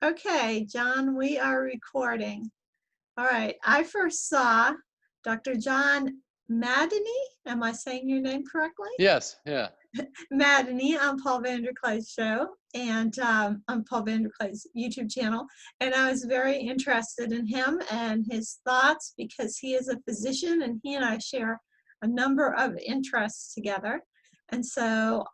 Okay, John, we are recording. All right, I first saw Dr. John Madany. Am I saying your name correctly? Yes, yeah. Madany on Paul VanderKlay's show and on Paul VanderKlay's YouTube channel. And I was very interested in him and his thoughts because he is a physician and he and I share a number of interests together. And so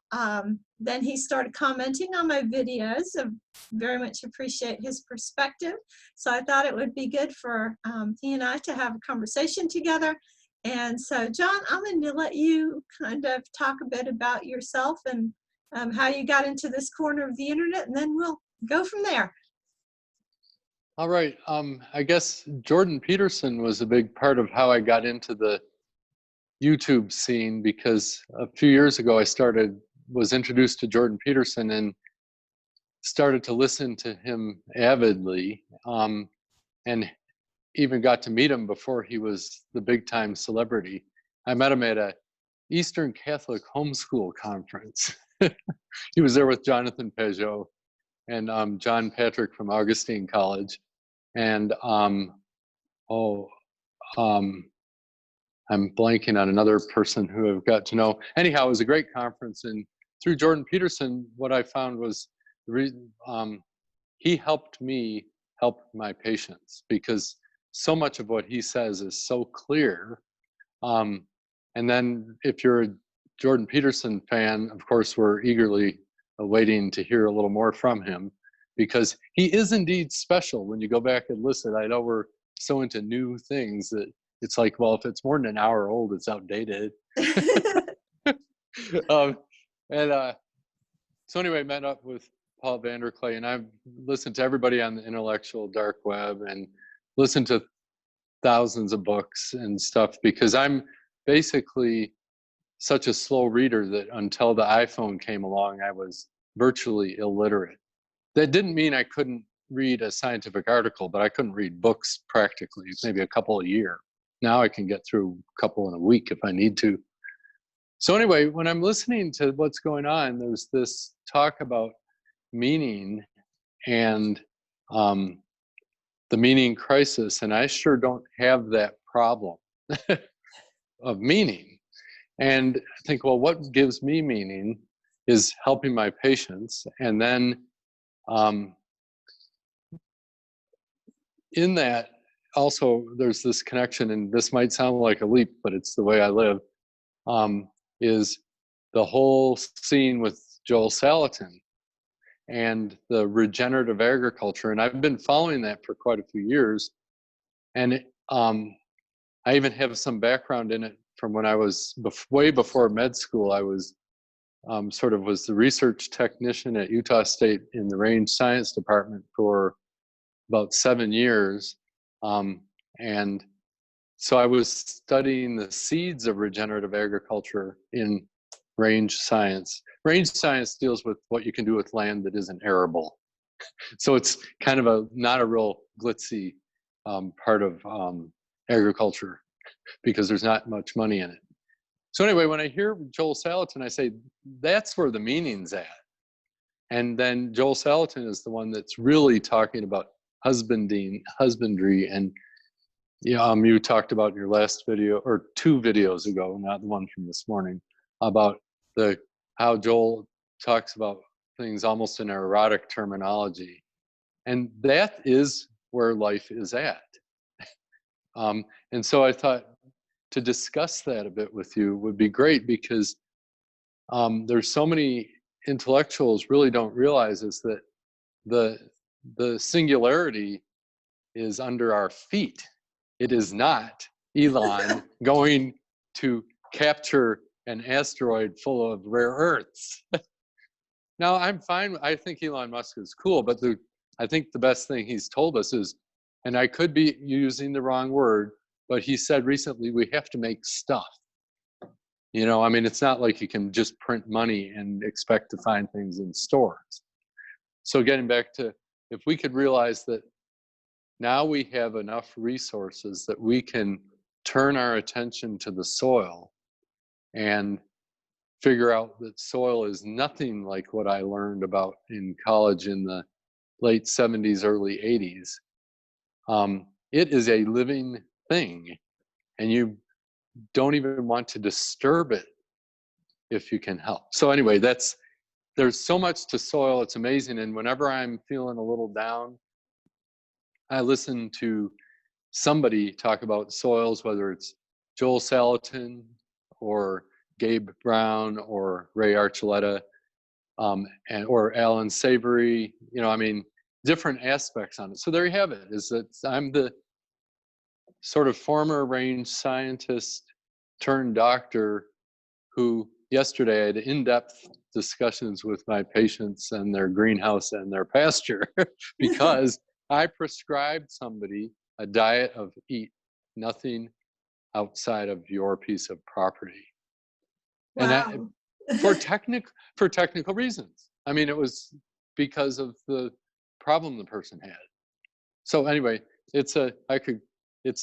then he started commenting on my videos. I very much appreciate his perspective. So I thought it would be good for he and I to have a conversation together. And so, John, I'm going to let you kind of talk a bit about yourself and how you got into this corner of the internet, and then we'll go from there. All right. I guess Jordan Peterson was a big part of how I got into the YouTube scene, because a few years ago was introduced to Jordan Peterson and started to listen to him avidly, and even got to meet him before he was the big time celebrity. I met him at a Eastern Catholic homeschool conference. He was there with Jonathan Peugeot and John Patrick from Augustine College. And I'm blanking on another person who I've got to know. Anyhow, it was a great conference. And through Jordan Peterson, what I found was the reason he helped me help my patients, because so much of what he says is so clear. And then if you're a Jordan Peterson fan, of course, we're eagerly awaiting to hear a little more from him, because he is indeed special. When you go back and listen, I know we're so into new things that it's like, well, if it's more than an hour old, it's outdated. So anyway, I met up with Paul VanderKlay, and I've listened to everybody on the intellectual dark web and listened to thousands of books and stuff, because I'm basically such a slow reader that until the iPhone came along, I was virtually illiterate. That didn't mean I couldn't read a scientific article, but I couldn't read books practically, maybe a couple a year. Now I can get through a couple in a week if I need to. So anyway, when I'm listening to what's going on, there's this talk about meaning and the meaning crisis, and I sure don't have that problem of meaning. And I think, well, what gives me meaning is helping my patients. And then in that, also, there's this connection, and this might sound like a leap, but it's the way I live, is the whole scene with Joel Salatin and the regenerative agriculture. And I've been following that for quite a few years. And I even have some background in it from when I was way before med school. I was was the research technician at Utah State in the range science department for about 7 years. And so I was studying the seeds of regenerative agriculture in range science. Range science deals with what you can do with land that isn't arable. So it's kind of not a real glitzy part of agriculture, because there's not much money in it. So anyway, when I hear Joel Salatin, I say, that's where the meaning's at. And then Joel Salatin is the one that's really talking about husbandry. And you talked about in your last video, or 2 videos ago, not the one from this morning, about how Joel talks about things almost in erotic terminology. And that is where life is at. And so I thought to discuss that a bit with you would be great, because there's so many intellectuals really don't realize is that the singularity is under our feet. It is not Elon going to capture an asteroid full of rare earths. Now, I'm fine. I think Elon Musk is cool, but I think the best thing he's told us is, and I could be using the wrong word, but he said recently, we have to make stuff. I mean, it's not like you can just print money and expect to find things in stores. So getting back to, if we could realize that now we have enough resources that we can turn our attention to the soil and figure out that soil is nothing like what I learned about in college in the late 70s, early 80s. It is a living thing, and you don't even want to disturb it if you can help. So anyway, there's so much to soil. It's amazing. And whenever I'm feeling a little down, I listen to somebody talk about soils, whether it's Joel Salatin or Gabe Brown or Ray Archuleta, or Alan Savory, I mean, different aspects on it. So there you have it, is that I'm the sort of former range scientist turned doctor who yesterday I had in-depth discussions with my patients and their greenhouse and their pasture because I prescribed somebody a diet of eat nothing outside of your piece of property. Wow. And for technical reasons. I mean, it was because of the problem the person had. So anyway, it's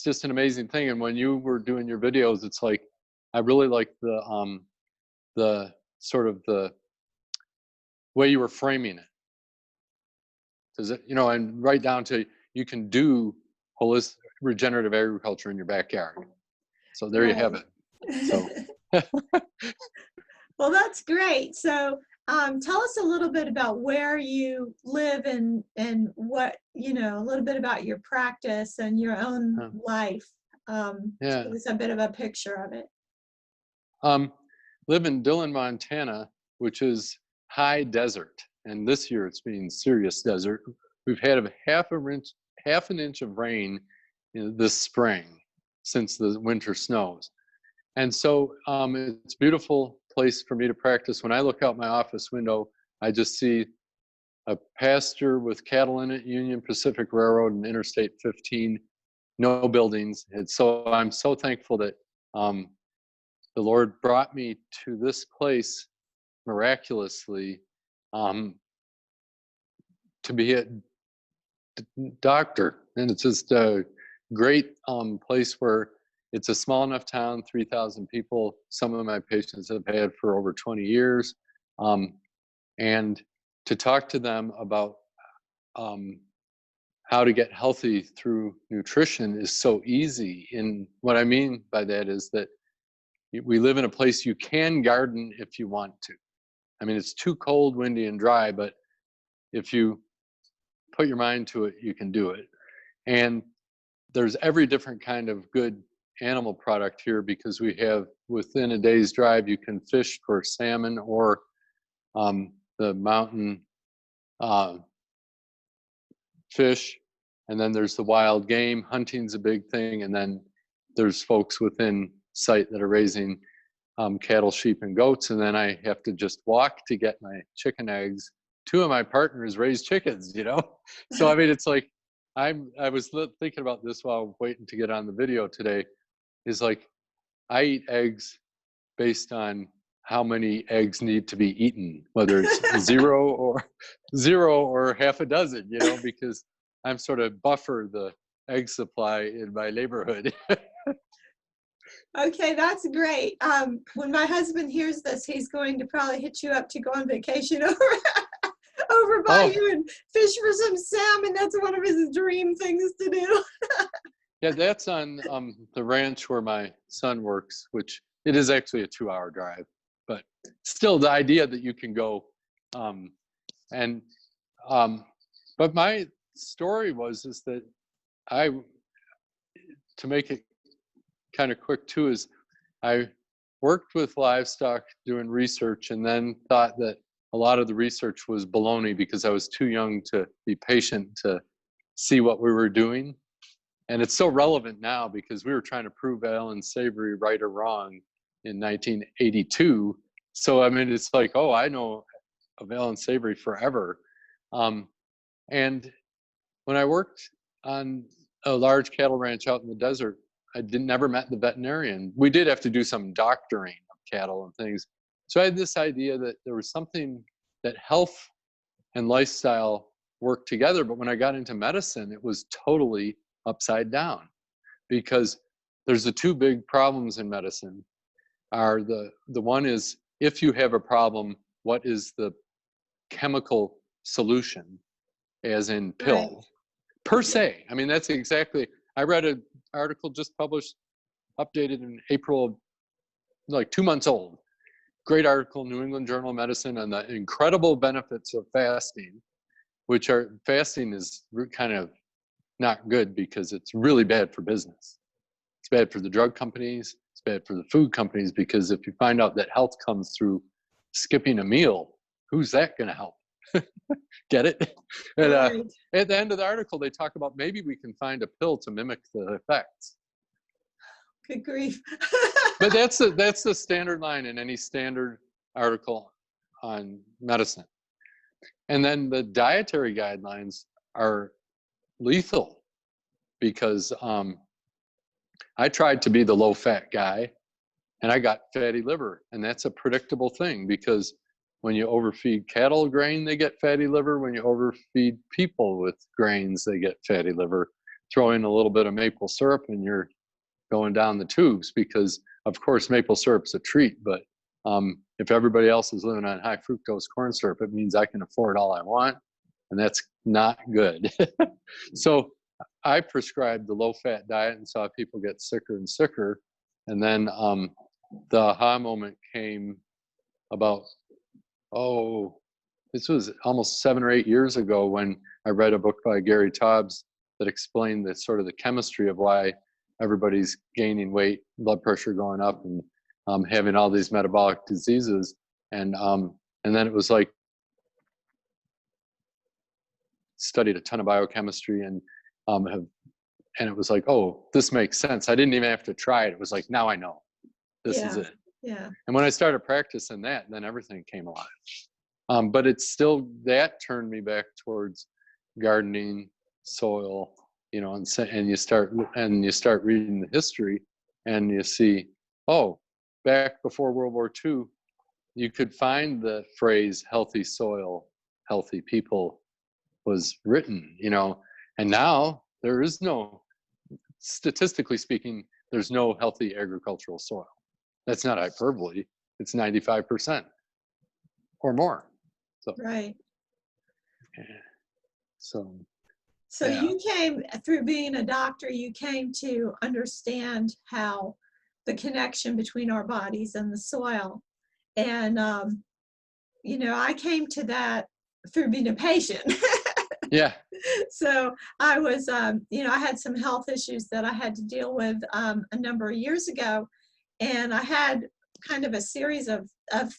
just an amazing thing. And when you were doing your videos, it's like, I really like the sort of the way you were framing it. Does it, and right down to, you can do holistic regenerative agriculture in your backyard. So there you have it. So. Well, that's great. So tell us a little bit about where you live and what, a little bit about your practice and your own life. Yeah. Give us a bit of a picture of it. Live in Dillon, Montana, which is high desert. And this year it's been serious desert. We've had half an inch of rain this spring since the winter snows. And so it's a beautiful place for me to practice. When I look out my office window, I just see a pasture with cattle in it, Union Pacific Railroad and Interstate 15, no buildings. And so I'm so thankful that the Lord brought me to this place miraculously to be a doctor. And it's just a great place where it's a small enough town, 3,000 people. Some of my patients have had for over 20 years. And to talk to them about how to get healthy through nutrition is so easy. And what I mean by that is that we live in a place you can garden if you want to. I mean, it's too cold, windy, and dry, but if you put your mind to it, you can do it. And there's every different kind of good animal product here, because we have, within a day's drive, you can fish for salmon or the mountain fish, and then there's the wild game. Hunting's a big thing, and then there's folks within sight that are raising cattle, sheep, and goats, and then I have to just walk to get my chicken eggs. Two of my partners raise chickens, So I mean, it's like, I was thinking about this while waiting to get on the video today, is like, I eat eggs based on how many eggs need to be eaten, whether it's zero or half a dozen, because I'm sort of buffer the egg supply in my neighborhood. Okay, that's great. When my husband hears this, he's going to probably hit you up to go on vacation over by you and fish for some salmon. That's one of his dream things to do. Yeah, that's on the ranch where my son works, which it is actually a 2-hour drive, but still the idea that you can go. But my story is that to make it kind of quick too, is I worked with livestock doing research, and then thought that a lot of the research was baloney because I was too young to be patient to see what we were doing. And it's so relevant now because we were trying to prove Alan Savory right or wrong in 1982. So, I mean, it's like, oh, I know of Alan Savory forever. And when I worked on a large cattle ranch out in the desert, I never met the veterinarian. We did have to do some doctoring of cattle and things. So I had this idea that there was something that health and lifestyle worked together. But when I got into medicine, it was totally upside down, because there's the two big problems in medicine. Are the one is, if you have a problem, what is the chemical solution? as in Right. pill, per se. I mean, that's exactly, I read an article just published, updated in April, like 2 months old. Great article, New England Journal of Medicine, on the incredible benefits of fasting, which are, fasting is kind of not good because it's really bad for business. It's bad for the drug companies. It's bad for the food companies, because if you find out that health comes through skipping a meal, who's that going to help? Get it? And Right. at the end of the article, they talk about maybe we can find a pill to mimic the effects. Good grief. But that's the standard line in any standard article on medicine. And then the dietary guidelines are lethal, because I tried to be the low-fat guy, and I got fatty liver. And that's a predictable thing, because when you overfeed cattle grain, they get fatty liver. When you overfeed people with grains, they get fatty liver. Throw in a little bit of maple syrup and you're going down the tubes, because of course maple syrup's a treat, but if everybody else is living on high fructose corn syrup, it means I can afford all I want, and that's not good. So I prescribed the low-fat diet and saw people get sicker and sicker. And then the aha moment came about, this was almost 7 or 8 years ago, when I read a book by Gary Taubes that explained the sort of the chemistry of why everybody's gaining weight, blood pressure going up, and having all these metabolic diseases. And then it was like, studied a ton of biochemistry, and it was like, oh, this makes sense. I didn't even have to try it. It was like, now I know. This is it. Yeah. And when I started practicing that, then everything came alive. But it's still, that turned me back towards gardening, soil, and you start reading the history, and you see, back before World War II, you could find the phrase healthy soil, healthy people was written, and now there is no, statistically speaking, there's no healthy agricultural soil. That's not hyperbole. It's 95% or more. So, Right. yeah. So Yeah. You came, through being a doctor, you came to understand how the connection between our bodies and the soil. And, I came to that through being a patient. Yeah. So I was, I had some health issues that I had to deal with a number of years ago. And I had kind of a series of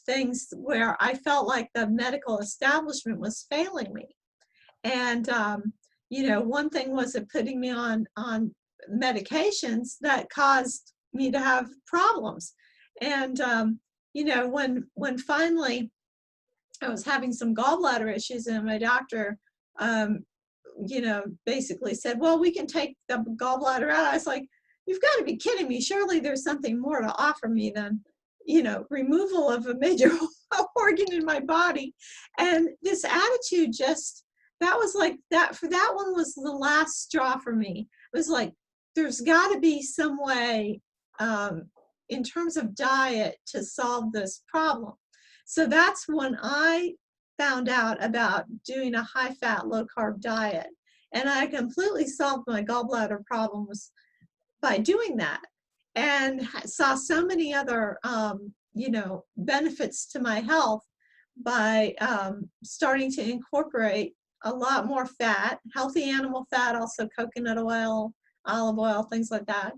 things where I felt like the medical establishment was failing me. And, one thing was it putting me on medications that caused me to have problems. And, when finally I was having some gallbladder issues, and my doctor, basically said, well, we can take the gallbladder out. I was like, you've got to be kidding me. Surely there's something more to offer me than, removal of a major organ in my body. And this attitude that was like that, for that one was the last straw for me. It was like, there's got to be some way in terms of diet to solve this problem. So that's when I found out about doing a high-fat, low-carb diet. And I completely solved my gallbladder problems by doing that, and saw so many other, benefits to my health by starting to incorporate a lot more fat, healthy animal fat, also coconut oil, olive oil, things like that.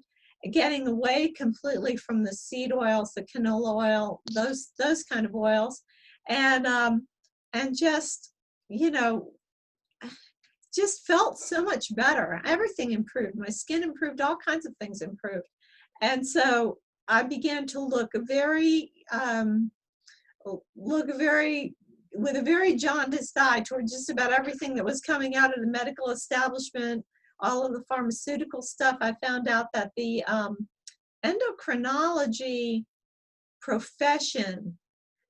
Getting away completely from the seed oils, the canola oil, those kind of oils, and just, just felt so much better. Everything improved. My skin improved. All kinds of things improved. And so I began to look with a very jaundiced eye toward just about everything that was coming out of the medical establishment, all of the pharmaceutical stuff. I found out that the endocrinology profession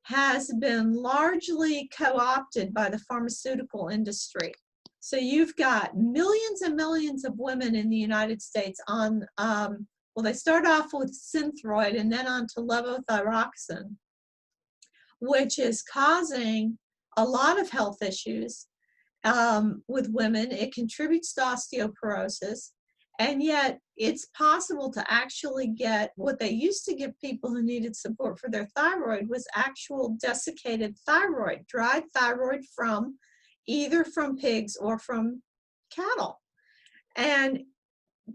has been largely co-opted by the pharmaceutical industry. So you've got millions and millions of women in the United States on, they start off with Synthroid and then on to levothyroxine, which is causing a lot of health issues. with women. It contributes to osteoporosis. And yet it's possible to actually get what they used to give people who needed support for their thyroid was actual desiccated thyroid, dried thyroid from either from pigs or from cattle. And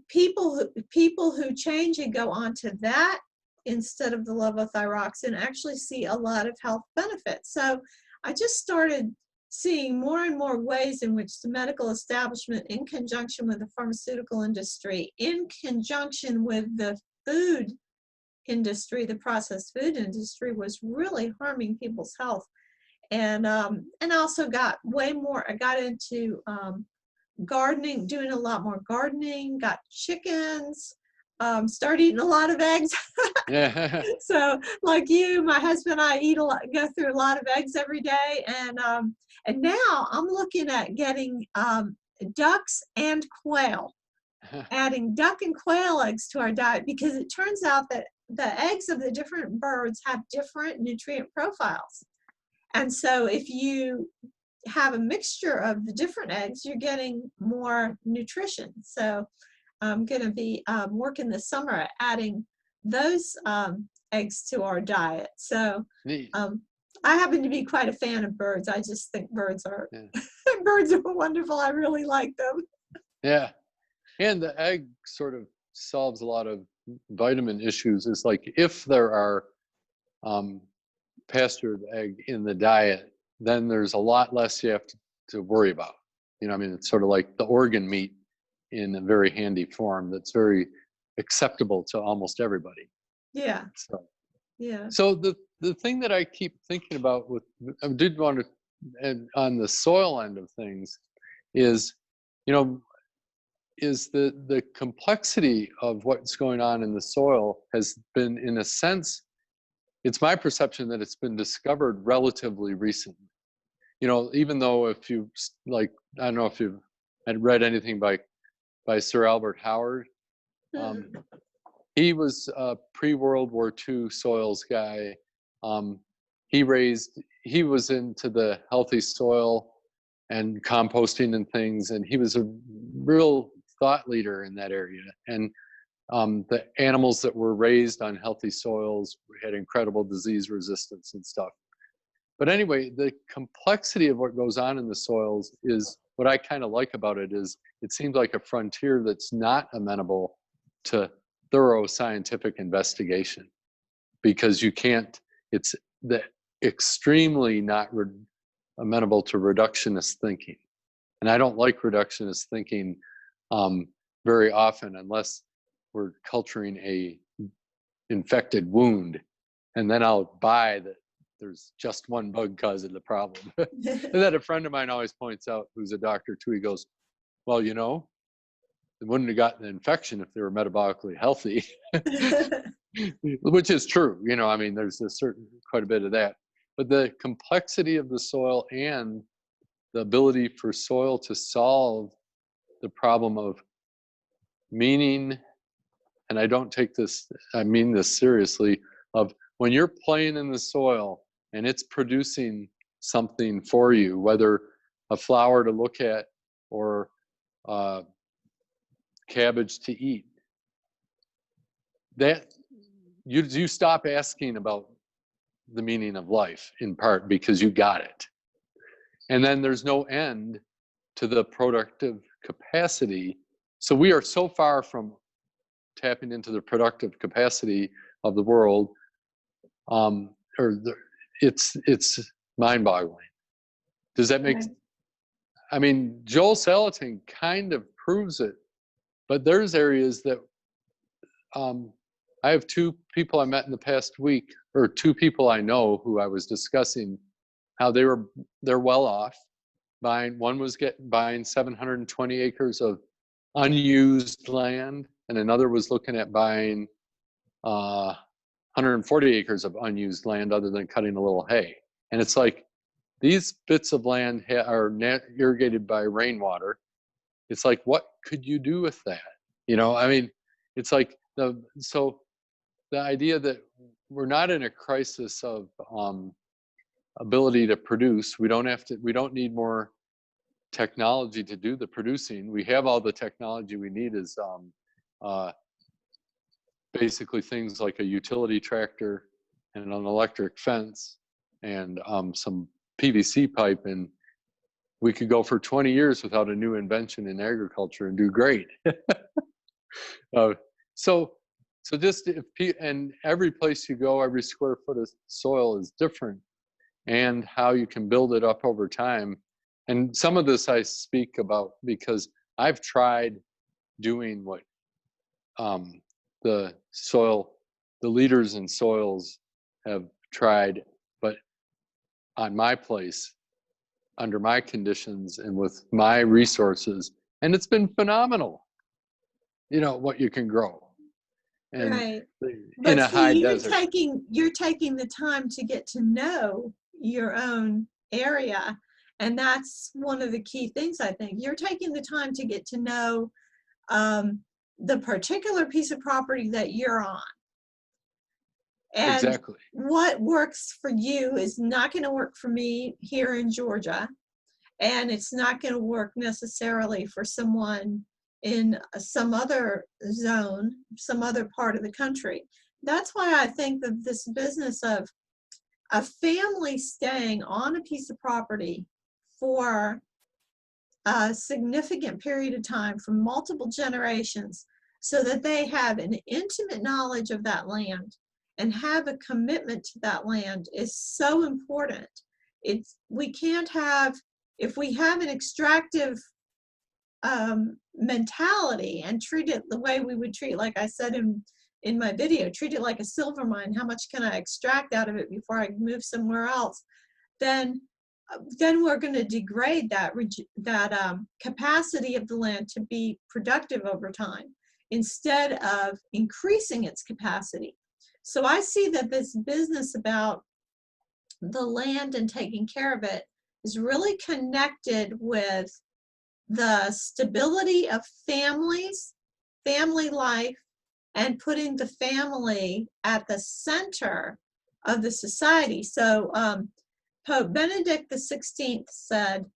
people who change and go on to that instead of the levothyroxine actually see a lot of health benefits. So I just started seeing more and more ways in which the medical establishment, in conjunction with the pharmaceutical industry, in conjunction with the food industry, the processed food industry, was really harming people's health. And also got way more, I got into gardening, doing a lot more gardening, got chickens, started eating a lot of eggs. Yeah. So like you, my husband and I eat a lot, go through a lot of eggs every day. And now I'm looking at getting ducks and quail, adding duck and quail eggs to our diet, because it turns out that the eggs of the different birds have different nutrient profiles. And so if you have a mixture of the different eggs, you're getting more nutrition. So I'm going to be working this summer at adding those eggs to our diet. So I happen to be quite a fan of birds. I just think birds are birds are wonderful. I really like them. Yeah. And the egg sort of solves a lot of vitamin issues. It's like if there are pastured egg in the diet, then there's a lot less you have to worry about. You know, I mean, it's sort of like the organ meat in a very handy form that's very acceptable to almost everybody. Yeah. So, yeah. So the thing that I keep thinking about with, I did want to, and on the soil end of things, is, you know, is the complexity of what's going on in the soil has been, in a sense, it's my perception that it's been discovered relatively recently. You know, even though if you, like, I don't know if you've had read anything by Sir Albert Howard. He was a pre-World War II soils guy. He was into the healthy soil and composting and things, and he was a real thought leader in that area. And the animals that were raised on healthy soils had incredible disease resistance and stuff. But anyway, the complexity of what goes on in the soils is what I kind of like about it. Is it seems like a frontier that's not amenable to thorough scientific investigation, because you can't, it's the extremely not amenable to reductionist thinking. And I don't like reductionist thinking very often, unless we're culturing a infected wound, and then I'll buy that there's just one bug causing the problem. And then a friend of mine always points out, who's a doctor too, he goes, well, you know, they wouldn't have gotten the infection if they were metabolically healthy. Which is true. You know, I mean, there's quite a bit of that. But the complexity of the soil and the ability for soil to solve the problem of meaning, and I don't take this, I mean this seriously, of when you're playing in the soil and it's producing something for you, whether a flower to look at or cabbage to eat, that you stop asking about the meaning of life, in part because you got it. And then there's no end to the productive capacity. So we are so far from tapping into the productive capacity of the world, it's mind-boggling. Does that make sense? I mean, Joel Salatin kind of proves it, but there's areas that I have two people I met in the past week, or two people I know, who I was discussing how they're well off buying. One was buying 720 acres of unused land, and another was looking at buying 140 acres of unused land, other than cutting a little hay. And it's like, these bits of land are irrigated by rainwater. It's like, what could you do with that? You know, I mean, it's like so the idea that we're not in a crisis of ability to produce. We don't need more technology to do the producing. We have all the technology we need is basically things like a utility tractor and an electric fence and some PVC pipe, and we could go for 20 years without a new invention in agriculture and do great. So just and every place you go, every square foot of soil is different, and how you can build it up over time. And some of this I speak about because I've tried doing what the leaders in soils have tried, but on my place, under my conditions and with my resources, and it's been phenomenal, what you can grow. And Right. in But a see, high desert. you're taking the time to get to know your own area. And that's one of the key things, I think. You're taking the time to get to know the particular piece of property that you're on. And Exactly. what works for you is not going to work for me here in Georgia. And it's not going to work necessarily for someone in some other zone, some other part of the country. That's why I think that this business of a family staying on a piece of property for a significant period of time from multiple generations so that they have an intimate knowledge of that land and have a commitment to that land is so important. We can't have, if we have an extractive mentality and treat it the way we would treat, like I said in my video, treat it like a silver mine. How much can I extract out of it before I move somewhere else? Then we're going to degrade that capacity of the land to be productive over time instead of increasing its capacity. So I see that this business about the land and taking care of it is really connected with the stability of families, family life, and putting the family at the center of the society. So Pope Benedict XVI said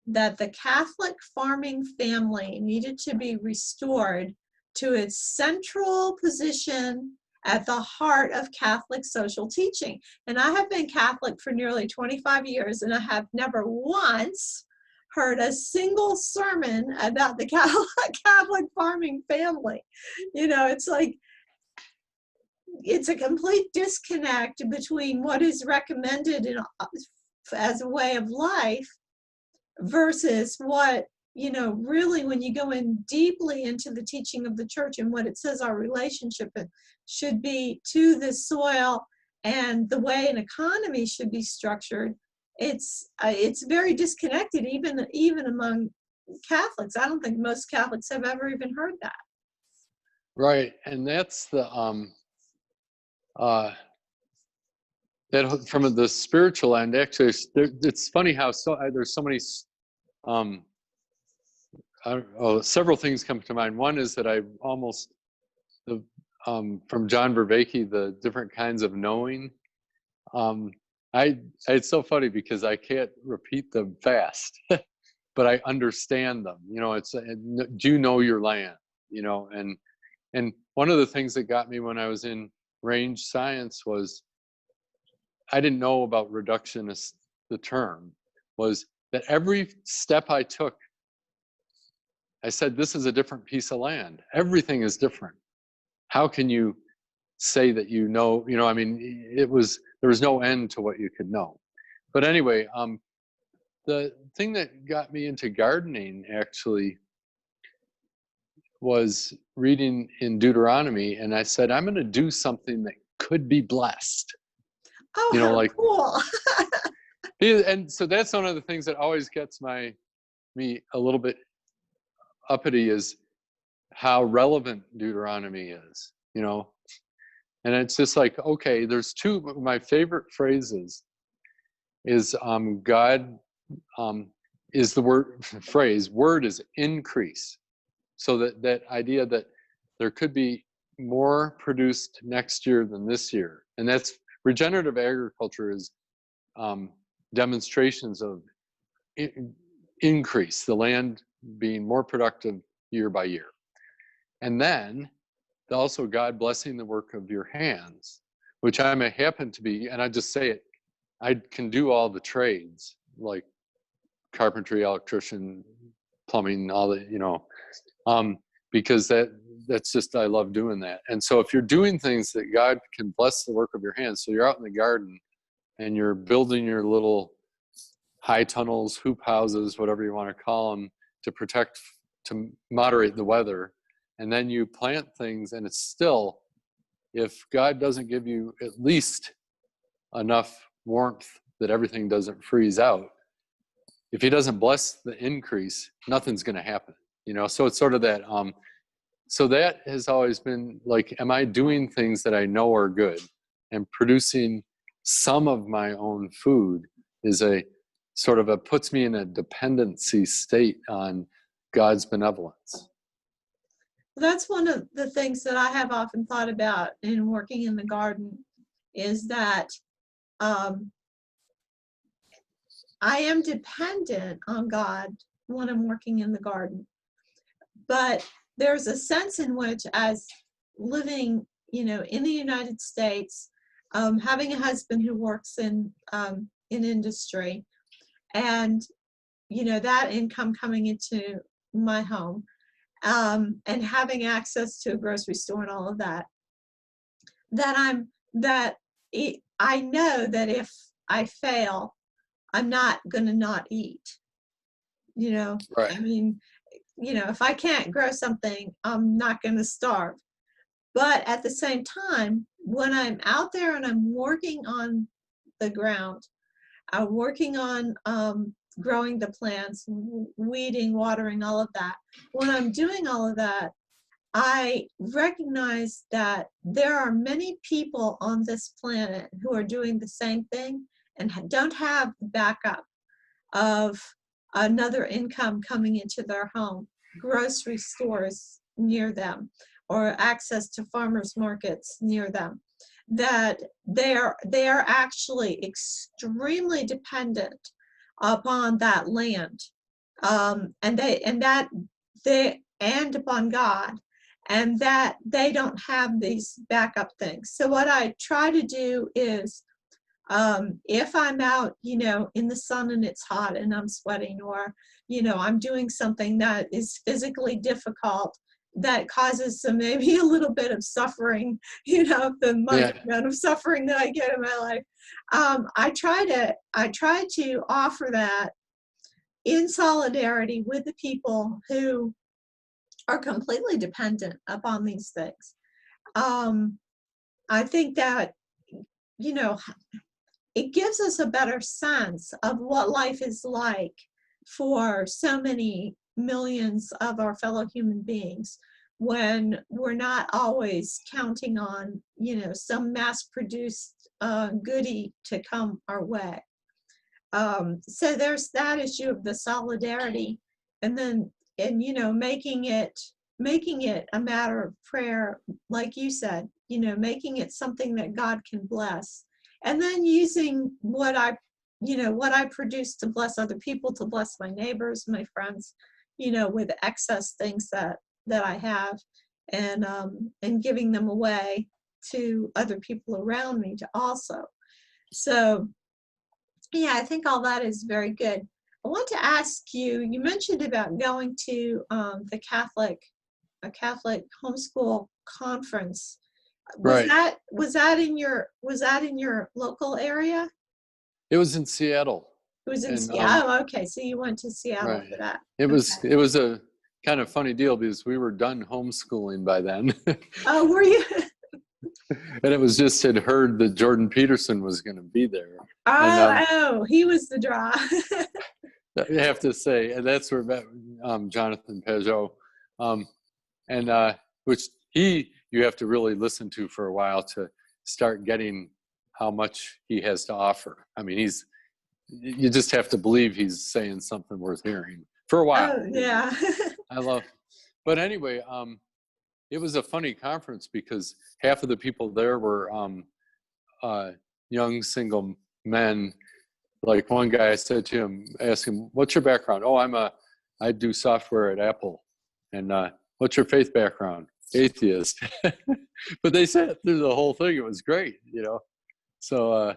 that the Catholic farming family needed to be restored to its central position at the heart of Catholic social teaching. And I have been Catholic for nearly 25 years, and I have never once heard a single sermon about the Catholic farming family. It's like, it's a complete disconnect between what is recommended as a way of life versus what, really when you go in deeply into the teaching of the church and what it says our relationship should be to the soil and the way an economy should be structured, it's very disconnected even among Catholics. I don't think most Catholics have ever even heard that. Right, and that's the that from the spiritual end. Actually, it's funny how there's so many. Several things come to mind. One is that from John Vervaeke, the different kinds of knowing. It's so funny because I can't repeat them fast, but I understand them. It's do you know your land? And one of the things that got me when I was in range science was I didn't know about reductionist, the term, was that every step I took, I said, this is a different piece of land. Everything is different. How can you say that there was no end to what you could know. But anyway, the thing that got me into gardening actually was reading in Deuteronomy, and I said, I'm going to do something that could be blessed. Oh, how cool. And so that's one of the things that always gets me a little bit uppity is how relevant Deuteronomy is, And it's just like, okay, there's two of my favorite phrases is God is the word is increase. So that idea that there could be more produced next year than this year. And that's regenerative agriculture is demonstrations of increase, the land being more productive year by year. And then also God blessing the work of your hands, which I may happen to be, and I just say it, I can do all the trades, like carpentry, electrician, plumbing, all the, because that's just, I love doing that. And so if you're doing things that God can bless the work of your hands, so you're out in the garden and you're building your little high tunnels, hoop houses, whatever you want to call them, to moderate the weather, and then you plant things, and it's still, if God doesn't give you at least enough warmth that everything doesn't freeze out, if he doesn't bless the increase, nothing's going to happen, so it's sort of that. So that has always been like, am I doing things that I know are good, and producing some of my own food is a sort of puts me in a dependency state on God's benevolence. That's one of the things that I have often thought about in working in the garden, is that I am dependent on God when I'm working in the garden. But there's a sense in which, as living, in the United States, having a husband who works in industry, and that income coming into my home, and having access to a grocery store and all of that, I know that if I fail, I'm not going to not eat. Right. I mean, if I can't grow something, I'm not going to starve. But at the same time, when I'm out there and I'm working on the ground, I'm working on growing the plants, weeding, watering, all of that. When I'm doing all of that, I recognize that there are many people on this planet who are doing the same thing and don't have the backup of another income coming into their home, grocery stores near them, or access to farmers markets near them, that they are actually extremely dependent upon that land, and upon God, and that they don't have these backup things. So what I try to do is, if I'm out, in the sun and it's hot and I'm sweating, or, I'm doing something that is physically difficult, that causes maybe a little bit of suffering, the amount of suffering that I get in my life. I try to offer that in solidarity with the people who are completely dependent upon these things. I think that, it gives us a better sense of what life is like for so many millions of our fellow human beings, when we're not always counting on, some mass-produced goodie to come our way. So there's that issue of the solidarity, and then, making it a matter of prayer, like you said, making it something that God can bless. And then using what I produce to bless other people, to bless my neighbors, my friends, with excess things that I have, and giving them away to other people around me to also. So, yeah, I think all that is very good. I want to ask you, you mentioned about going to a Catholic homeschool conference. Right. Was that in your local area? It was in Seattle. It was in And, Seattle. Oh, okay, so you went to Seattle right. for that. It Okay. was a kind of funny deal, because we were done homeschooling by then. Oh, were you? And it was just, had heard that Jordan Peterson was going to be there. Oh, he was the draw. I have to say, and that's where Jonathan Peugeot, which you have to really listen to for a while to start getting how much he has to offer. I mean, you just have to believe he's saying something worth hearing for a while. Oh, yeah. But anyway, it was a funny conference, because half of the people there were young single men like one guy, I said to him, asked him, what's your background? Oh, I do software at Apple. And what's your faith background? Atheist. But they said through the whole thing, it was great, you know. So,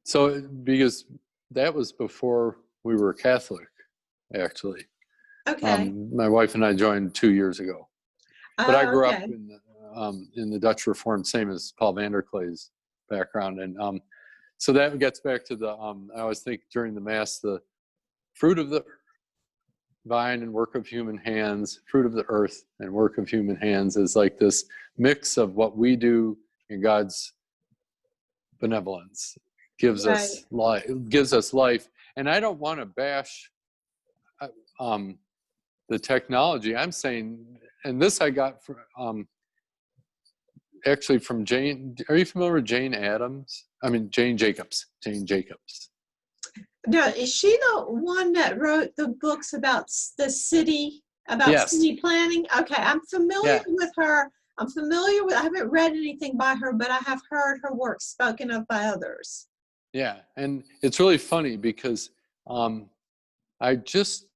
so because that was before we were Catholic, actually. Okay. My wife and I joined 2 years ago. But I Oh, grew up okay. in the Dutch Reformed, same as Paul VanderKlay's background. And so that gets back to the, I always think during the Mass, the fruit of the vine and work of human hands, fruit of the earth and work of human hands is like this mix of what we do and God's benevolence gives Right. us life, gives us life. And I don't want to bash the technology. I'm saying, and this I got from actually from Jane. Are you familiar with Jane Addams? I mean Jane Jacobs. Jane Jacobs. Now, is she the one that wrote the books about the city, about Yes. city planning? Okay, I'm familiar Yeah. with her. I'm familiar with, I haven't read anything by her, but I have heard her work spoken of by others. Yeah, and it's really funny because I just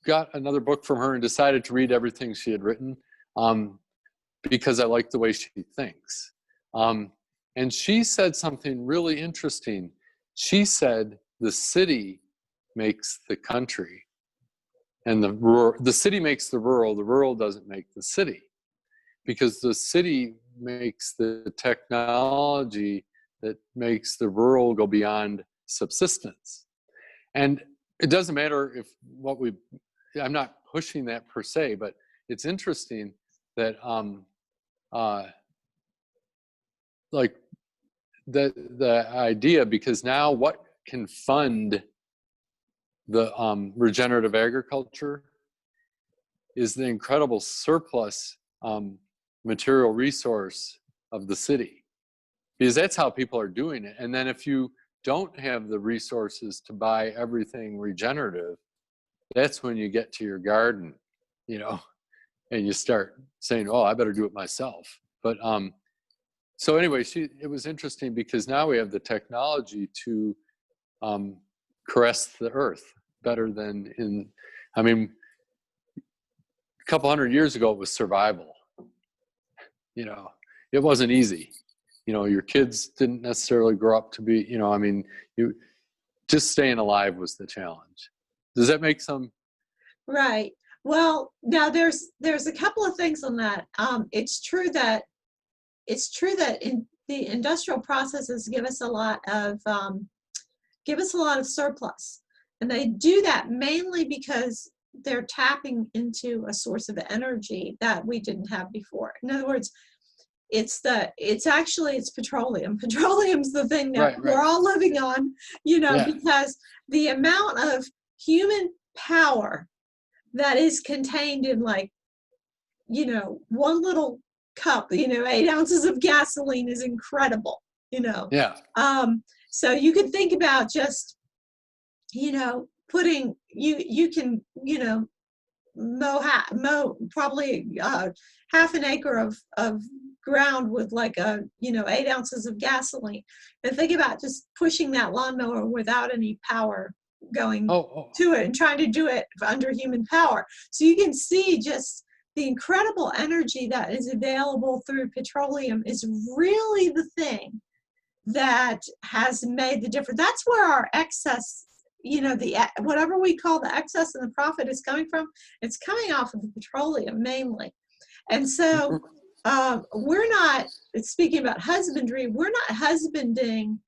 got another book from her and decided to read everything she had written because I like the way she thinks. And she said something really interesting. She said the city makes the country, and the city makes the rural doesn't make the city, because the city makes the technology that makes the rural go beyond subsistence. And it doesn't matter if I'm not pushing that per se, but it's interesting that like the idea, because now what can fund the regenerative agriculture is the incredible surplus material resource of the city, because that's how people are doing it. And then if you don't have the resources to buy everything regenerative, that's when you get to your garden, you know, and you start saying, oh, I better do it myself. But so anyway, it was interesting because now we have the technology to caress the earth better than I mean, a couple hundred years ago, it was survival. You know, it wasn't easy. You know, your kids didn't necessarily grow up to be, you know, I mean, just staying alive was the challenge. Does that make some? Right. Well, now there's a couple of things on that. It's true that in the industrial processes give us a lot of surplus, and they do that mainly because they're tapping into a source of energy that we didn't have before. In other words, it's petroleum. Petroleum's the thing that Right. we're all living on, you know, Yeah. because the amount of human power that is contained in, like, you know, one little cup, you know, 8 ounces of gasoline is incredible, you know. Yeah. So you can think about just, you know, you can, you know, mow probably half an acre of ground with like 8 ounces of gasoline, and think about just pushing that lawnmower without any power going to it and trying to do it under human power. So you can see just the incredible energy that is available through petroleum is really the thing that has made the difference. That's where our excess, you know, whatever we call the excess and the profit is coming from, it's coming off of the petroleum mainly. And so we're not, speaking about husbandry, we're not husbanding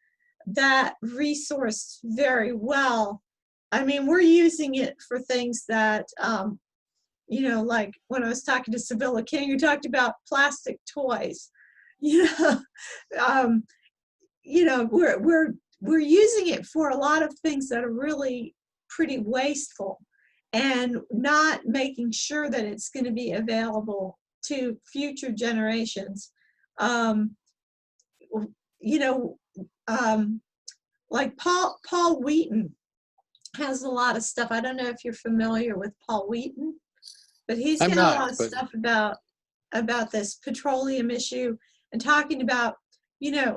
that resource very well. I mean, we're using it for things that, you know, like when I was talking to Sibylla King, who talked about plastic toys, you know, you know, we're using it for a lot of things that are really pretty wasteful, and not making sure that it's going to be available to future generations. You know, like Paul Wheaton has a lot of stuff. I don't know if you're familiar with Paul Wheaton, but he's got a lot of stuff about this petroleum issue, and talking about,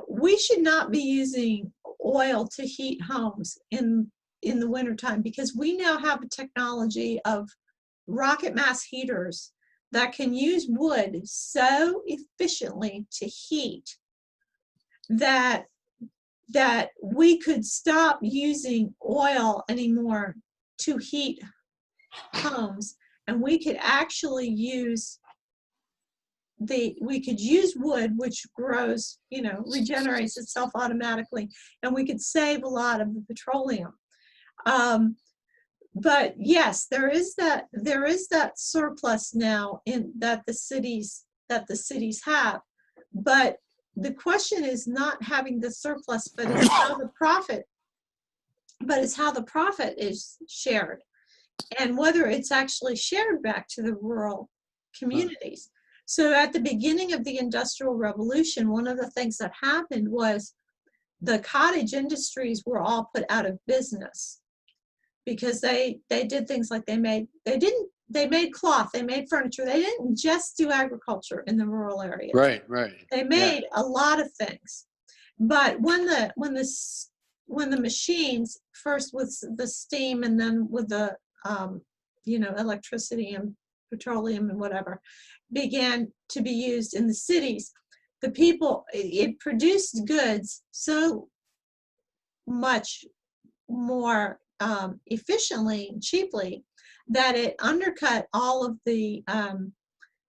we should not be using oil to heat homes in the wintertime, because we now have a technology of rocket mass heaters that can use wood so efficiently to heat that we could stop using oil anymore to heat homes, and we could actually use wood, which grows, regenerates itself automatically, and we could save a lot of the petroleum. But yes, there is that surplus now that the cities have. But the question is not having the surplus, but it's how the profit is shared, and whether it's actually shared back to the rural communities. So at the beginning of the Industrial Revolution, one of the things that happened was the cottage industries were all put out of business, because they did things like they made cloth, they made furniture. They didn't just do agriculture in the rural areas. Right. They made a lot of things. But when the machines, first with the steam and then with the electricity and petroleum and whatever, began to be used in the cities, it produced goods so much more efficiently and cheaply that it undercut all of the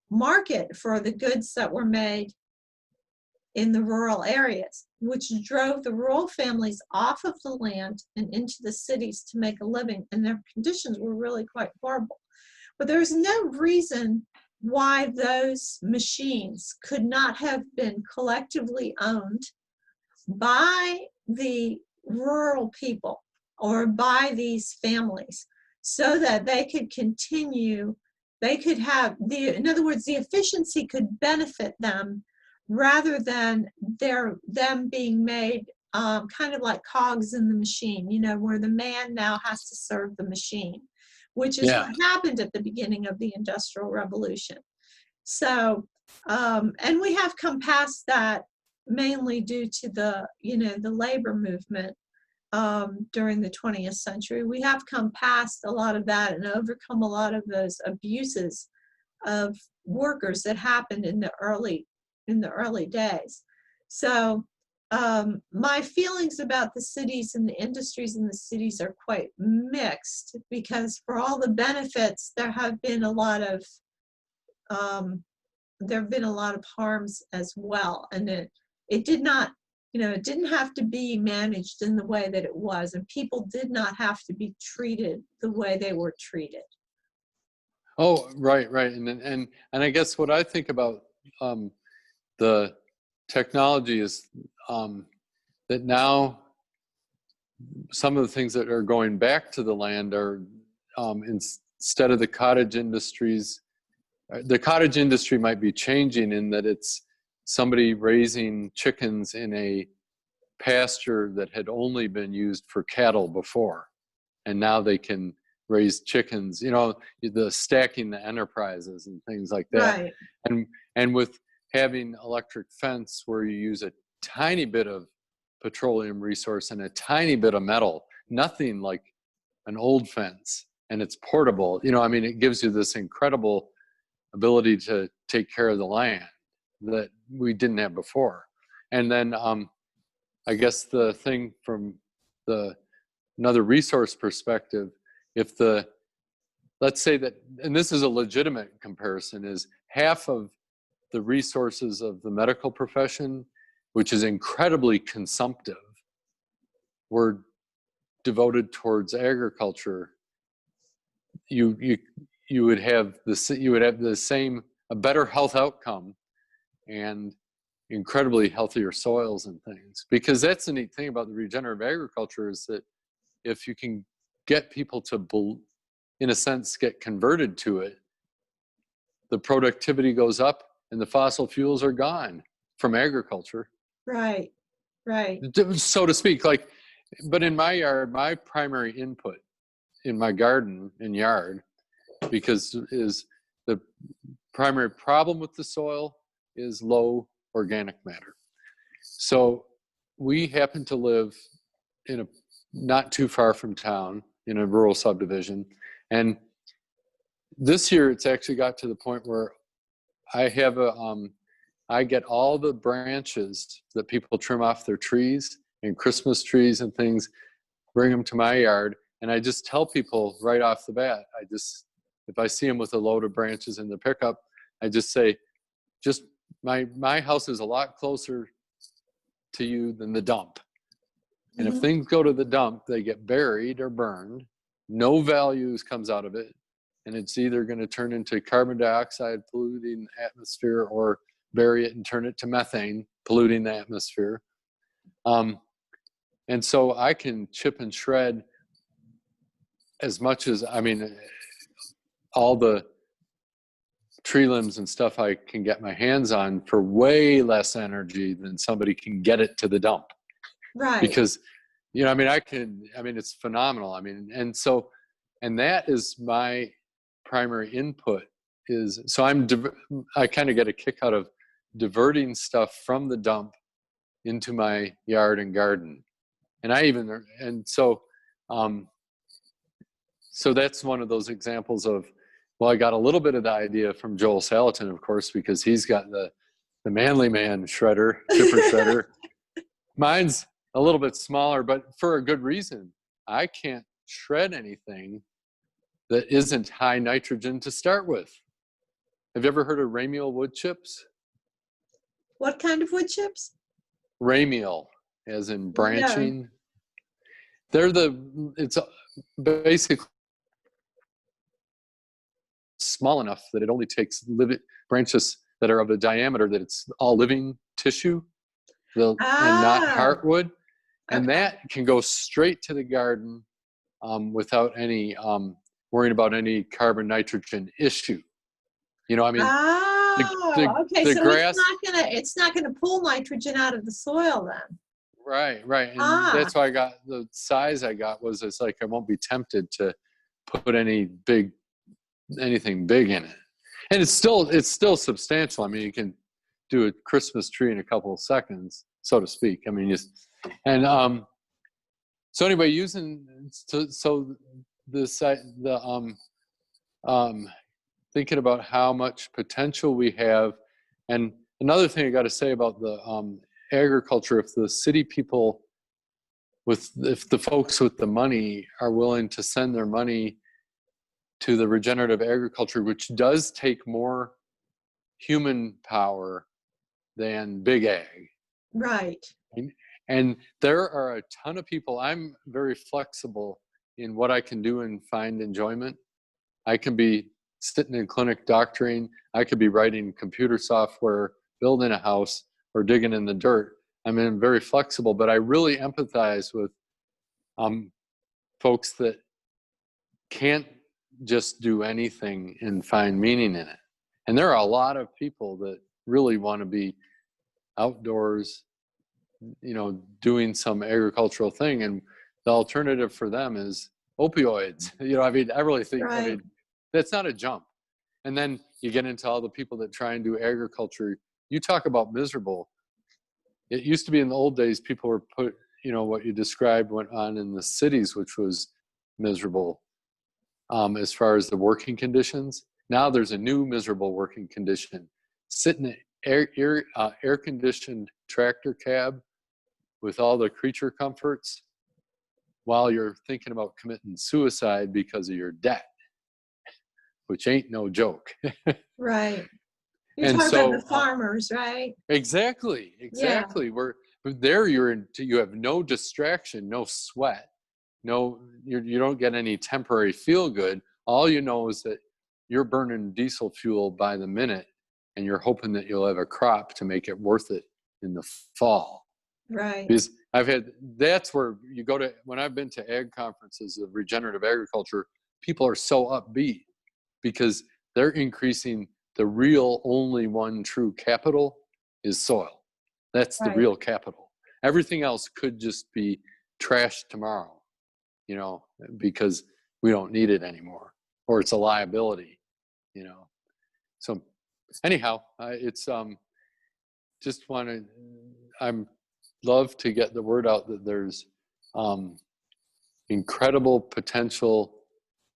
market for the goods that were made in the rural areas, which drove the rural families off of the land and into the cities to make a living, and their conditions were really quite horrible. But there's no reason why those machines could not have been collectively owned by the rural people or by these families, so that they could continue, in other words, the efficiency could benefit them rather than them being made kind of like cogs in the machine, where the man now has to serve the machine, which is what happened at the beginning of the Industrial Revolution. So, and we have come past that mainly due to the labor movement during the 20th century. We have come past a lot of that and overcome a lot of those abuses of workers that happened in the early days. So my feelings about the cities and the industries in the cities are quite mixed, because for all the benefits, there have been a lot of harms as well, and it did not, it didn't have to be managed in the way that it was, and people did not have to be treated the way they were treated. Oh, right. And I guess what I think about the technology is that now some of the things that are going back to the land are instead of the cottage industries. The cottage industry might be changing in that it's somebody raising chickens in a pasture that had only been used for cattle before, and now they can raise chickens, the stacking the enterprises and things like that. Right. And with having electric fence where you use a tiny bit of petroleum resource and a tiny bit of metal, nothing like an old fence, and it's portable, it gives you this incredible ability to take care of the land that we didn't have before. And then I guess the thing from another resource perspective, let's say that, and this is a legitimate comparison, is half of the resources of the medical profession, which is incredibly consumptive, were devoted towards agriculture. You would have the same, a better health outcome and incredibly healthier soils and things. Because that's the neat thing about the regenerative agriculture, is that if you can get people to, in a sense, get converted to it, the productivity goes up and the fossil fuels are gone from agriculture. Right. So to speak, but in my yard, my primary input in my garden and yard, because is the primary problem with the soil is low organic matter. So we happen to live in a not too far from town in a rural subdivision. And this year it's actually got to the point where I have I get all the branches that people trim off their trees and Christmas trees and things, bring them to my yard. And I just tell people right off the bat, if I see them with a load of branches in the pickup, I just say, just my house is a lot closer to you than the dump. And if things go to the dump, they get buried or burned. No values comes out of it. And it's either going to turn into carbon dioxide polluting the atmosphere, or bury it and turn it to methane polluting the atmosphere. And so I can chip and shred as much as, all the tree limbs and stuff I can get my hands on for way less energy than somebody can get it to the dump. Right. Because, it's phenomenal. And that is my primary input so I kind of get a kick out of diverting stuff from the dump into my yard and garden. So that's one of those examples of, well, I got a little bit of the idea from Joel Salatin, of course, because he's got the manly man chipper shredder. Mine's a little bit smaller, but for a good reason. I can't shred anything that isn't high nitrogen to start with. Have you ever heard of ramial wood chips? What kind of wood chips? Ramial, as in branching. Yeah. It's basically small enough that it only takes branches that are of a diameter that it's all living tissue, and not heartwood. And that can go straight to the garden without any worrying about any carbon nitrogen issue. Okay, the so grass, it's not gonna pull nitrogen out of the soil then. Right. And that's why I got the size I got. It's like I won't be tempted to put anything big in it. And it's still substantial. You can do a Christmas tree in a couple of seconds, so to speak. So anyway, thinking about how much potential we have. And another thing I got to say about the agriculture, if the city people, if the folks with the money are willing to send their money to the regenerative agriculture, which does take more human power than big ag. Right. And there are a ton of people. I'm very flexible in what I can do and find enjoyment. I can be sitting in clinic doctoring. I could be writing computer software, building a house, or digging in the dirt. I'm very flexible, but I really empathize with folks that can't just do anything and find meaning in it. And there are a lot of people that really want to be outdoors, doing some agricultural thing, and the alternative for them is opioids. I really think, right. That's not a jump. And then you get into all the people that try and do agriculture. You talk about miserable. It used to be in the old days, people were put, what you described went on in the cities, which was miserable as far as the working conditions. Now there's a new miserable working condition. Sit in an air-conditioned tractor cab with all the creature comforts while you're thinking about committing suicide because of your debt, which ain't no joke. Right. You're talking about the farmers, right? Exactly. Yeah. You have no distraction, no sweat, you don't get any temporary feel good. All you know is that you're burning diesel fuel by the minute, and you're hoping that you'll have a crop to make it worth it in the fall. Right. Because that's where you go to, when I've been to ag conferences of regenerative agriculture, people are so upbeat because they're increasing the real only one true capital is soil. That's the real capital. Everything else could just be trashed tomorrow, because we don't need it anymore, or it's a liability, So anyhow, it's just want to I'm love to get the word out that there's incredible potential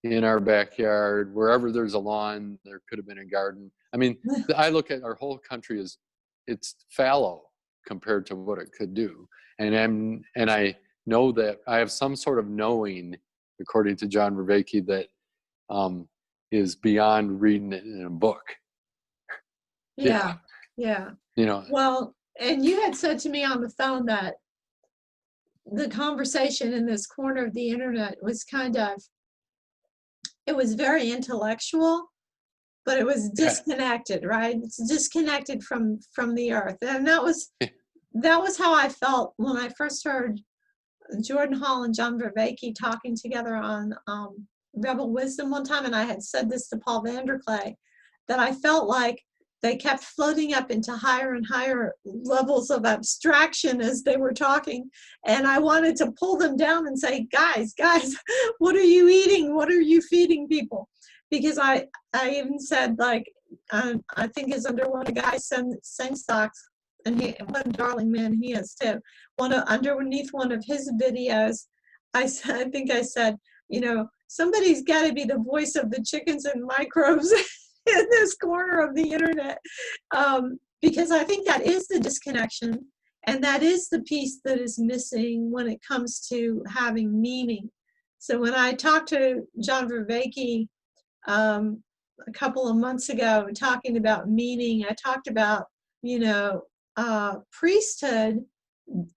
in our backyard. Wherever there's a lawn, there could have been a garden. I mean, I look at our whole country as it's fallow compared to what it could do. And I know that I have some sort of knowing, according to John Vervaeke, that is beyond reading it in a book. Yeah. Yeah. You know. Well, and you had said to me on the phone that the conversation in this corner of the internet was it was very intellectual, but it was disconnected, right? It's disconnected from the earth. And that was how I felt when I first heard Jordan Hall and John Vervaeke talking together on Rebel Wisdom one time. And I had said this to Paul VanderKlay, that I felt like they kept floating up into higher and higher levels of abstraction as they were talking. And I wanted to pull them down and say, guys, what are you eating? What are you feeding people? Because I even said, like, I think his under one of the guys sang stocks, and what a darling man he is too. Underneath one of his videos, I think I said, you know, somebody's got to be the voice of the chickens and microbes in this corner of the internet, because I think that is the disconnection, and that is the piece that is missing when it comes to having meaning. So when I talked to John Vervaeke a couple of months ago talking about meaning, I talked about, you know, priesthood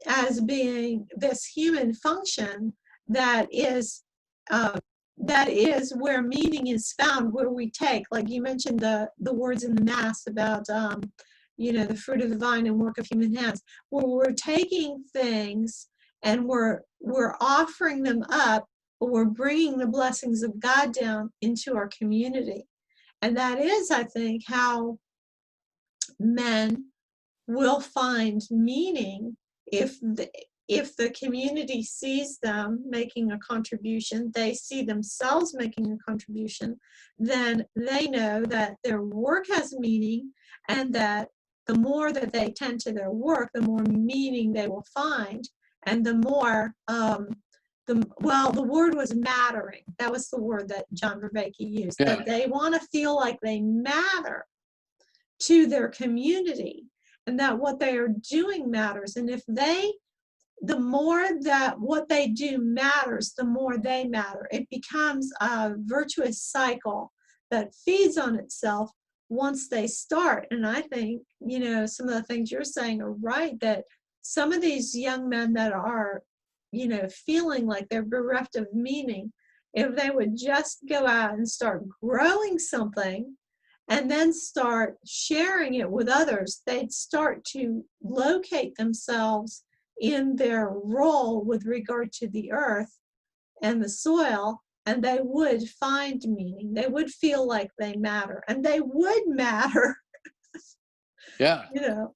as being this human function that is where meaning is found, where we take, like you mentioned, the words in the Mass about, you know, the fruit of the vine and work of human hands, where we're taking things and we're offering them up, but we're bringing the blessings of God down into our community. And that is, I think, how men will find meaning if the community sees them making a contribution, they see themselves making a contribution, then they know that their work has meaning, and that the more that they tend to their work, the more meaning they will find, and the more, the word was mattering. That was the word that John Vervaeke used, that they want to feel like they matter to their community, and that what they are doing matters. And if the more that what they do matters, the more they matter. It becomes a virtuous cycle that feeds on itself once they start. And I think, you know, some of the things you're saying are right, that some of these young men that are, you know, feeling like they're bereft of meaning, if they would just go out and start growing something and then start sharing it with others, they'd start to locate themselves in their role with regard to the earth and the soil, and they would find meaning. They would feel like they matter, and they would matter. Yeah. You know,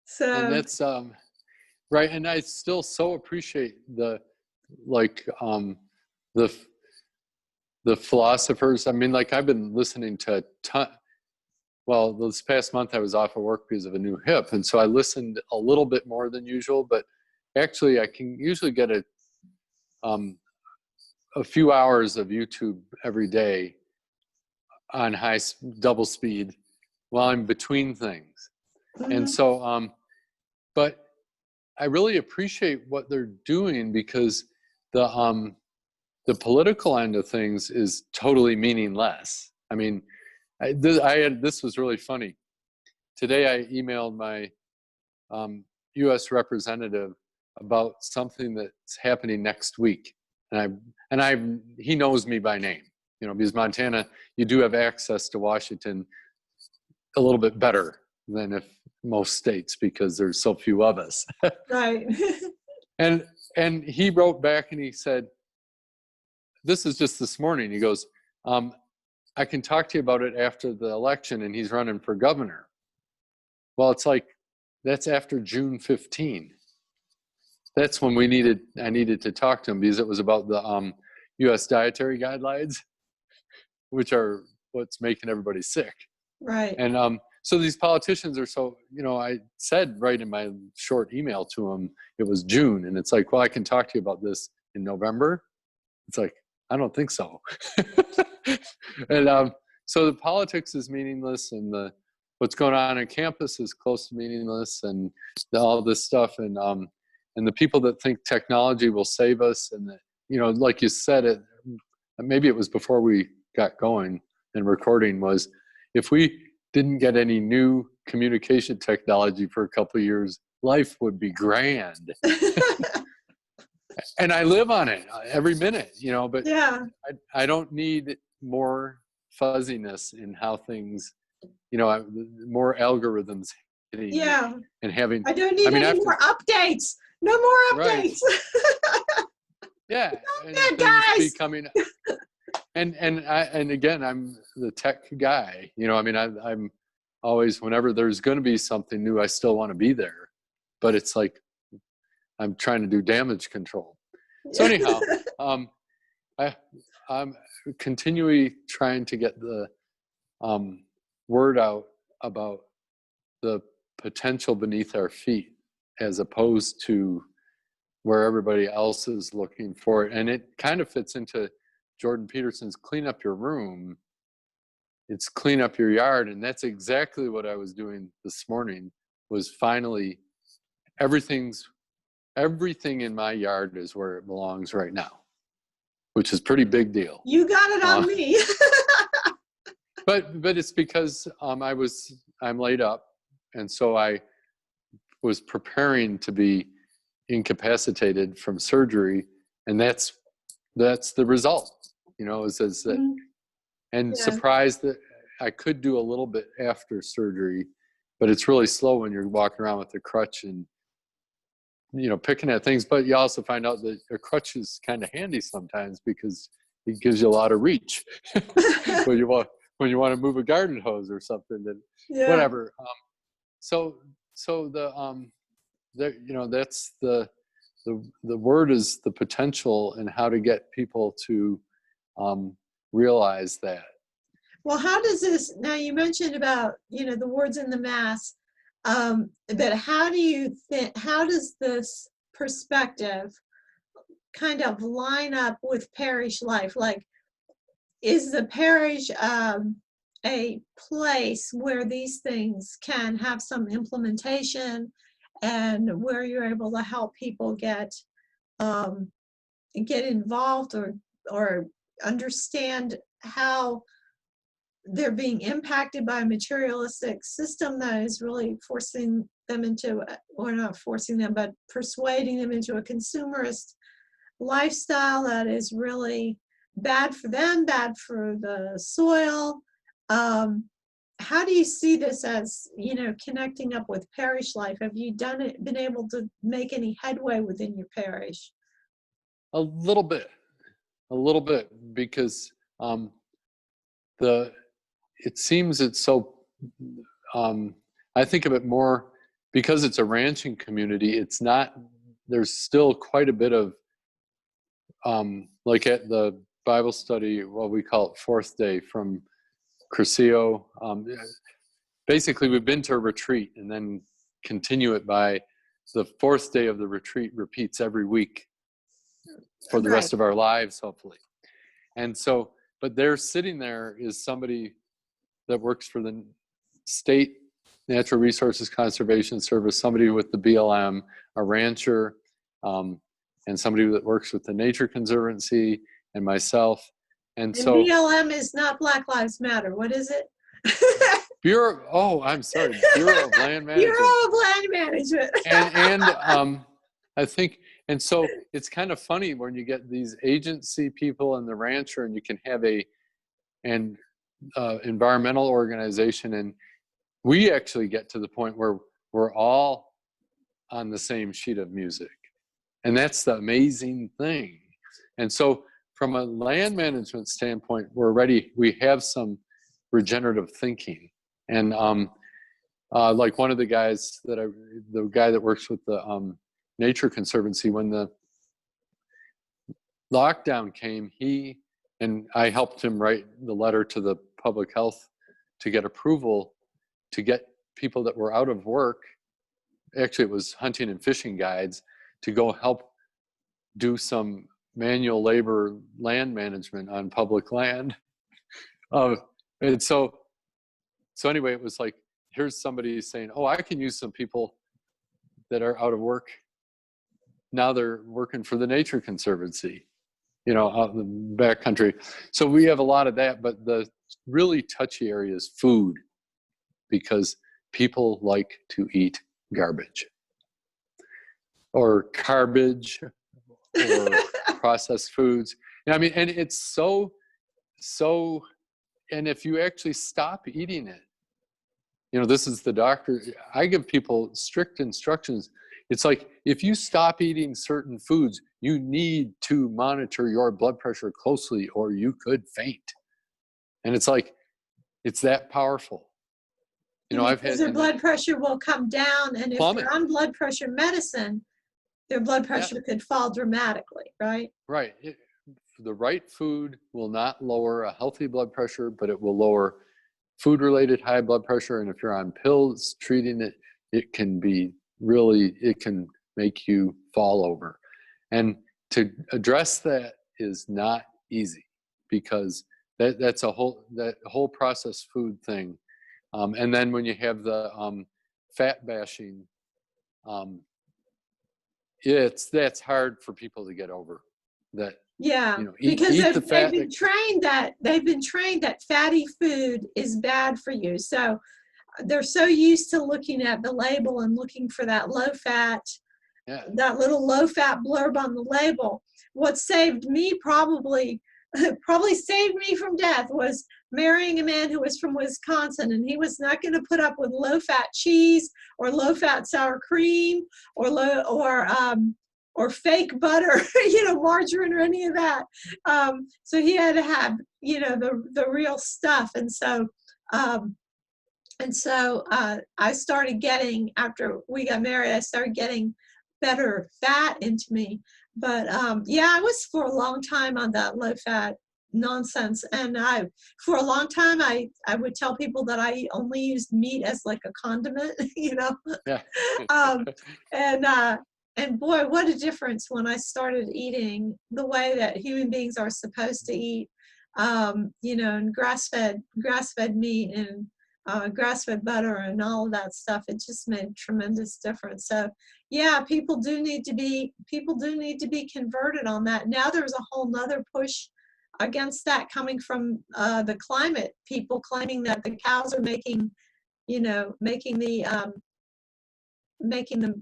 so. And that's right. And I still so appreciate the philosophers. I mean, like, I've been listening to a ton. Well, this past month I was off of work because of a new hip, and so I listened a little bit more than usual. But actually, I can usually get a few hours of YouTube every day on double speed while I'm between things. Mm-hmm. And so, but I really appreciate what they're doing, because the political end of things is totally meaningless. I mean, this was really funny. Today I emailed my U.S. representative about something that's happening next week, and he knows me by name, you know, because Montana, you do have access to Washington a little bit better than if most states, because there's so few of us. Right. and he wrote back and he said, this is just this morning. He goes, I can talk to you about it after the election, and he's running for governor. Well, it's like, that's after June 15. That's when I needed to talk to him, because it was about the U.S. dietary guidelines, which are what's making everybody sick. Right. And so these politicians are so, I said right in my short email to them, it was June, and it's like, well, I can talk to you about this in November. It's like, I don't think so. And so the politics is meaningless, and what's going on campus is close to meaningless, and all this stuff, and the people that think technology will save us, and like you said, maybe it was before we got going and recording, was if we didn't get any new communication technology for a couple of years, life would be grand. And I live on it every minute, but Yeah. I don't need more fuzziness in how things, more algorithms hitting Yeah. and having. I don't need any more updates. No more Right. updates. Yeah. Stop And that, things guys. becoming. And again, I'm the tech guy. I'm always, whenever there's going to be something new, I still want to be there. But it's like I'm trying to do damage control. So anyhow, I'm continually trying to get the word out about the potential beneath our feet, as opposed to where everybody else is looking for it. And it kind of fits into Jordan Peterson's clean up your room. It's clean up your yard. And that's exactly what I was doing this morning, was finally everything in my yard is where it belongs right now, which is a pretty big deal. You got it on me. But it's because I'm laid up, and so I was preparing to be incapacitated from surgery, and that's the result, is that, and Yeah. surprised that I could do a little bit after surgery, but it's really slow when you're walking around with a crutch and picking at things. But you also find out that a crutch is kind of handy sometimes, because it gives you a lot of reach when you want to move a garden hose or something. Then whatever. So that's the word, is the potential, and how to get people to realize that. Well, how does this, now you mentioned about, the words in the Mass, but how does this perspective kind of line up with parish life? Like, is the parish a place where these things can have some implementation, and where you're able to help people get involved, or understand how they're being impacted by a materialistic system that is really forcing them into, or not forcing them, but persuading them into a consumerist lifestyle that is really bad for them, bad for the soil. How do you see this as, connecting up with parish life? Have you been able to make any headway within your parish? A little bit, because it seems it's so, I think of it more, because it's a ranching community, it's not, there's still quite a bit of, like at the Bible study, what we call it Fourth Day from Curcio, basically we've been to a retreat and then continue it by the fourth day of the retreat repeats every week for the rest of our lives, hopefully. And so, but there, sitting there, is somebody that works for the State Natural Resources Conservation Service, somebody with the BLM, a rancher, and somebody that works with the Nature Conservancy, and myself. And so BLM is not Black Lives Matter. What is it? Bureau of Land Management. Bureau of Land Management. and I think, and so it's kind of funny when you get these agency people and the rancher, and you can have an environmental organization, and we actually get to the point where we're all on the same sheet of music, and that's the amazing thing. And so from a land management standpoint, we have some regenerative thinking. And like one of the guys the guy that works with the Nature Conservancy, when the lockdown came, and I helped him write the letter to the public health to get approval. to get people that were out of work, actually it was hunting and fishing guides, to go help do some manual labor land management on public land. And so anyway, it was like, here's somebody saying, oh, I can use some people that are out of work. Now they're working for the Nature Conservancy, out in the backcountry. So we have a lot of that, but the really touchy area is food, because people like to eat garbage or garbage or processed foods. I mean, and it's so, and if you actually stop eating it, this is the doctor, I give people strict instructions. It's like, if you stop eating certain foods, you need to monitor your blood pressure closely or you could faint. And it's like, it's that powerful. Because their blood pressure will come down, and if they're on blood pressure medicine, their blood pressure could fall dramatically, right? Right. The right food will not lower a healthy blood pressure, but it will lower food-related high blood pressure. And if you're on pills treating it, it can make you fall over. And to address that is not easy, because that whole processed food thing. And then when you have the fat bashing, that's hard for people to get over. That because they've been trained that fatty food is bad for you. So they're so used to looking at the label and looking for that low fat, that little low fat blurb on the label. What saved me probably saved me from death was marrying a man who was from Wisconsin, and he was not going to put up with low fat cheese or low fat sour cream or fake butter, margarine or any of that. So he had to have, the real stuff. And so I started getting, after we got married, I started getting better fat into me. But I was for a long time on that low fat nonsense. And for a long time, I would tell people that I only used meat as like a condiment, Yeah. And boy, what a difference when I started eating the way that human beings are supposed to eat, and grass-fed meat and grass-fed butter and all of that stuff. It just made a tremendous difference. So people do need to be converted on that. Now there's a whole nother push against that coming from the climate people, claiming that the cows are making the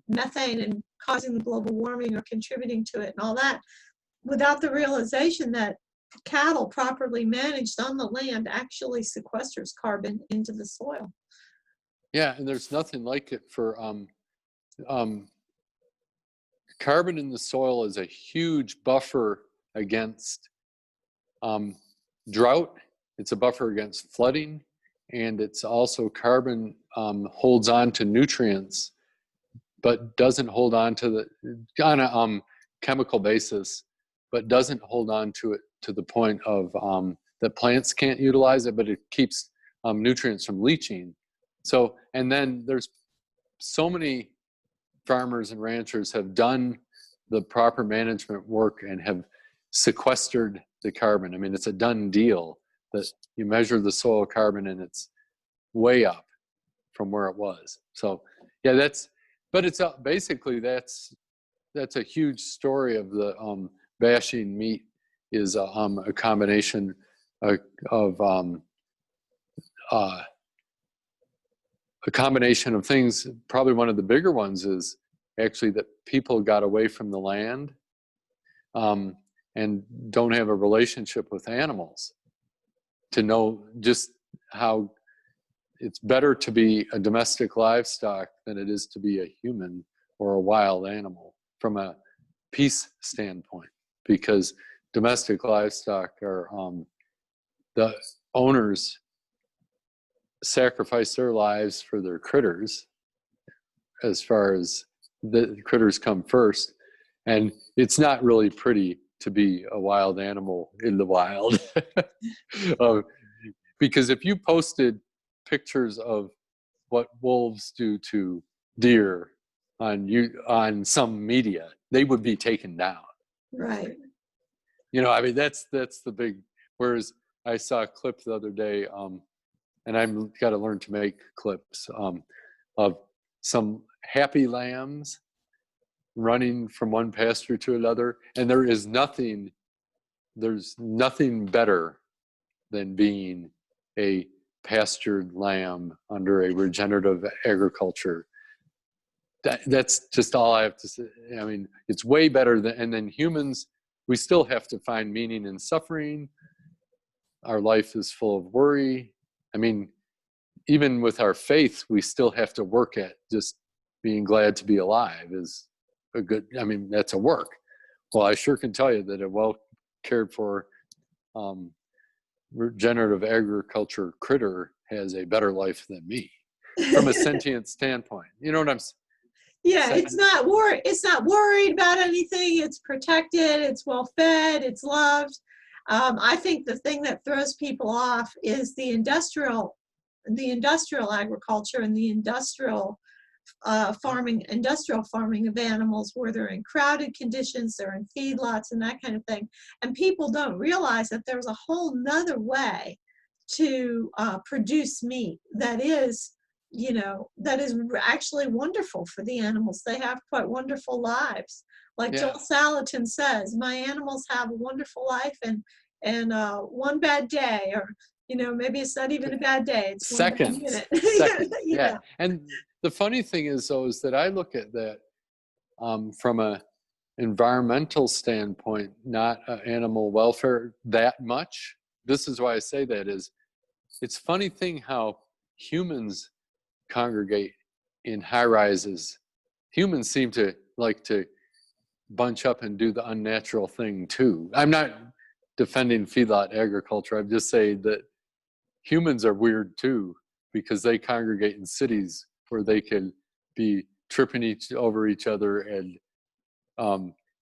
methane and causing the global warming or contributing to it and all that, without the realization that cattle properly managed on the land actually sequesters carbon into the soil. Yeah, and there's nothing like it for carbon in the soil is a huge buffer against drought. It's a buffer against flooding, and it's also carbon holds on to nutrients, but doesn't hold on to on a chemical basis, but doesn't hold on to it to the point of that plants can't utilize it, but it keeps nutrients from leaching. So, and then there's so many farmers and ranchers have done the proper management work and have sequestered the carbon. I mean, it's a done deal that you measure the soil carbon and it's way up from where it was. So but it's basically that's a huge story of the bashing meat is a combination of a combination of things. Probably one of the bigger ones is actually that people got away from the land and don't have a relationship with animals to know just how it's better to be a domestic livestock than it is to be a human or a wild animal from a peace standpoint, because domestic livestock are the owners sacrifice their lives for their critters, as far as the critters come first. And it's not really pretty to be a wild animal in the wild. Because if you posted pictures of what wolves do to deer on some media, they would be taken down. Right. You know, I mean, that's the big. Whereas I saw a clip the other day, and I've got to learn to make clips of some happy lambs running from one pasture to another, and there's nothing better than being a pastured lamb under a regenerative agriculture. That's just all I have to say. I mean, it's way better than, and then humans, we still have to find meaning in suffering. Our life is full of worry. I mean, even with our faith, we still have to work at just being glad to be alive is a good, I mean, that's a work. Well, I sure can tell you that a well cared for regenerative agriculture critter has a better life than me from a sentient standpoint. You know what I'm saying? Yeah, it's not worried about anything. It's protected, it's well fed, it's loved. I think the thing that throws people off is the industrial agriculture and the industrial farming of animals, where they're in crowded conditions, they're in feedlots and that kind of thing. And people don't realize that there's a whole nother way to produce meat that is, that is actually wonderful for the animals. They have quite wonderful lives. Like Joel Salatin says, my animals have a wonderful life, and one bad day, or maybe it's not even a bad day. It's seconds. Yeah. And the funny thing is, though, is that I look at that from a environmental standpoint, not animal welfare that much. This is why I say that is, it's a funny thing how humans congregate in high rises. Humans seem to like to bunch up and do the unnatural thing too. I'm not defending feedlot agriculture. I'm just saying that humans are weird too, because they congregate in cities where they can be tripping over each other and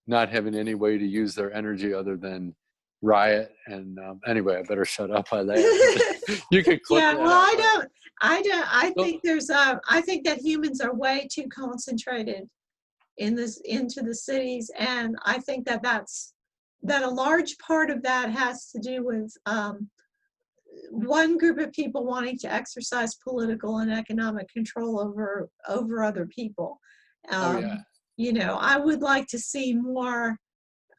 not having any way to use their energy other than riot. And anyway, I better shut up on that. You can clip that. Well, I think that humans are way too concentrated into the cities, and I think that a large part of that has to do with one group of people wanting to exercise political and economic control over other people. I would like to see more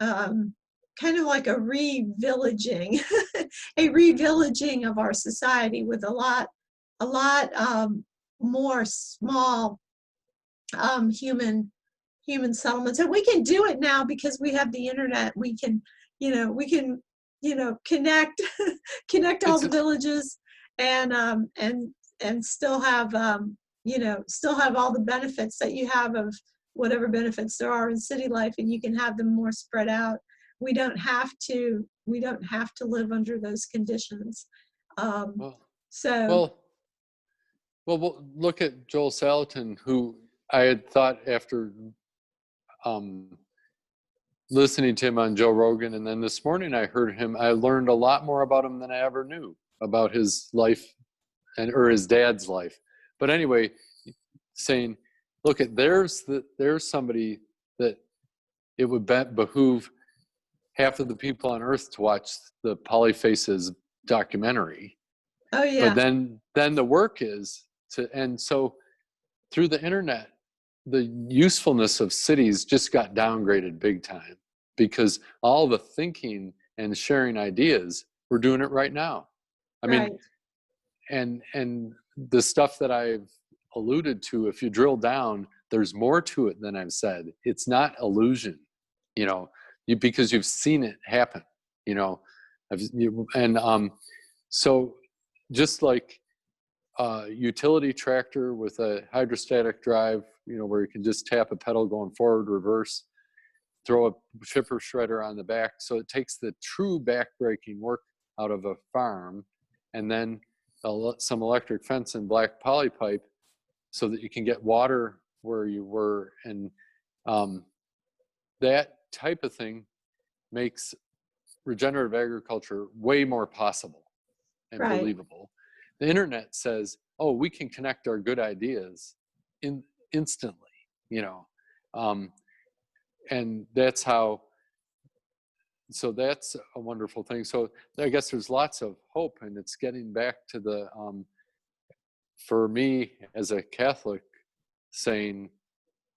kind of like a re-villaging, a re-villaging of our society with a lot more small human settlements. And we can do it now because we have the internet. We can connect all the villages and still have still have all the benefits that you have of whatever benefits there are in city life, and you can have them more spread out. We don't have to live under those conditions. Well, look at Joel Salatin, who I had thought after listening to him on Joe Rogan, and then this morning I heard him. I learned a lot more about him than I ever knew about his life or his dad's life. But anyway, saying, look, there's somebody that it would behoove half of the people on Earth to watch the Polyfaces documentary. Oh yeah. But then the work is to, and so through the internet, the usefulness of cities just got downgraded big time, because all the thinking and sharing ideas, we're doing it right now. I mean, and the stuff that I've alluded to, if you drill down, there's more to it than I've said. It's not illusion, because you've seen it happen, so just like a utility tractor with a hydrostatic drive, where you can just tap a pedal going forward, reverse, throw a chipper shredder on the back. So it takes the true backbreaking work out of a farm, and then some electric fence and black poly pipe so that you can get water where you were. And that type of thing makes regenerative agriculture way more possible and believable. The internet says, oh, we can connect our good ideas instantly, you know. And that's how, so that's a wonderful thing. So I guess there's lots of hope, and it's getting back to the, for me as a Catholic, saying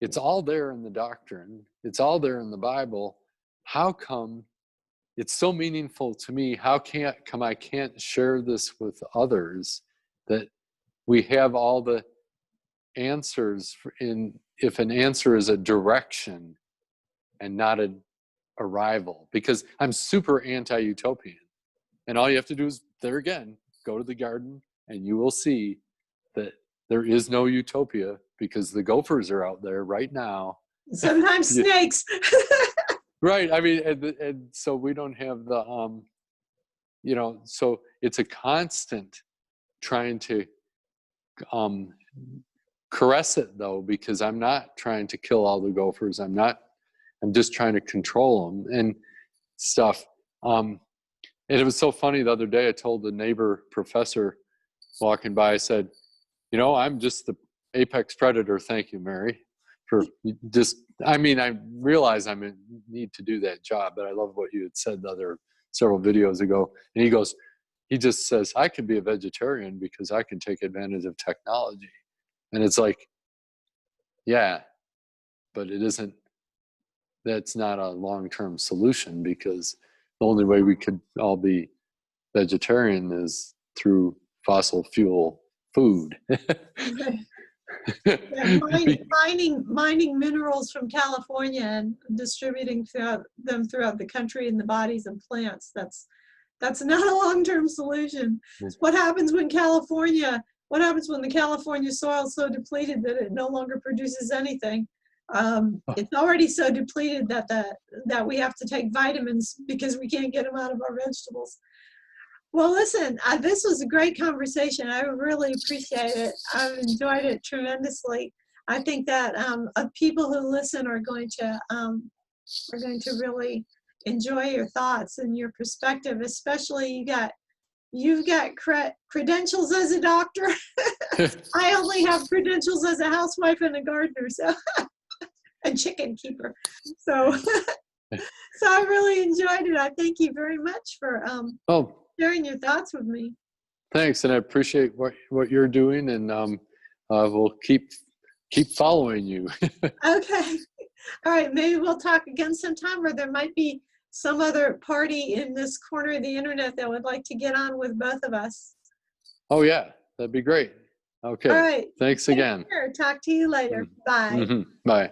it's all there in the doctrine, it's all there in the Bible. How come it's so meaningful to me? How come I can't share this with others, that we have all the answers if an answer is a direction and not an arrival? Because I'm super anti-utopian, and all you have to do is, there again, go to the garden and you will see that there is no utopia, because the gophers are out there right now. Sometimes snakes. Right. I mean, and so we don't have the, you know, so it's a constant trying to caress it, though, because I'm not trying to kill all the gophers. I'm just trying to control them and stuff. And it was so funny the other day, I told the neighbor professor walking by, I said, you know, I'm just the apex predator. Thank you, Mary, for just, I mean, I realize I need to do that job, but I love what you had said the other several videos ago. And he just says, I can be a vegetarian because I can take advantage of technology. And it's like, yeah, but it isn't, that's not a long-term solution, because the only way we could all be vegetarian is through fossil fuel food. Yeah, mining minerals from California and distributing them throughout the country in the bodies of plants. That's not a long-term solution. What happens when the California soil is so depleted that it no longer produces anything? It's already so depleted that we have to take vitamins because we can't get them out of our vegetables. Well, listen, this was a great conversation. I really appreciate it. I've enjoyed it tremendously. I think that people who listen are going to really enjoy your thoughts and your perspective. Especially you've got credentials as a doctor. I only have credentials as a housewife and a gardener, so and chicken keeper. So I really enjoyed it. I thank you very much for sharing your thoughts with me. Thanks, and I appreciate what you're doing, and we'll keep following you. Okay. All right. Maybe we'll talk again sometime, or there might be some other party in this corner of the internet that would like to get on with both of us. Oh, yeah. That'd be great. Okay. All right. Thanks Take again. care. Talk to you later. Bye. Bye.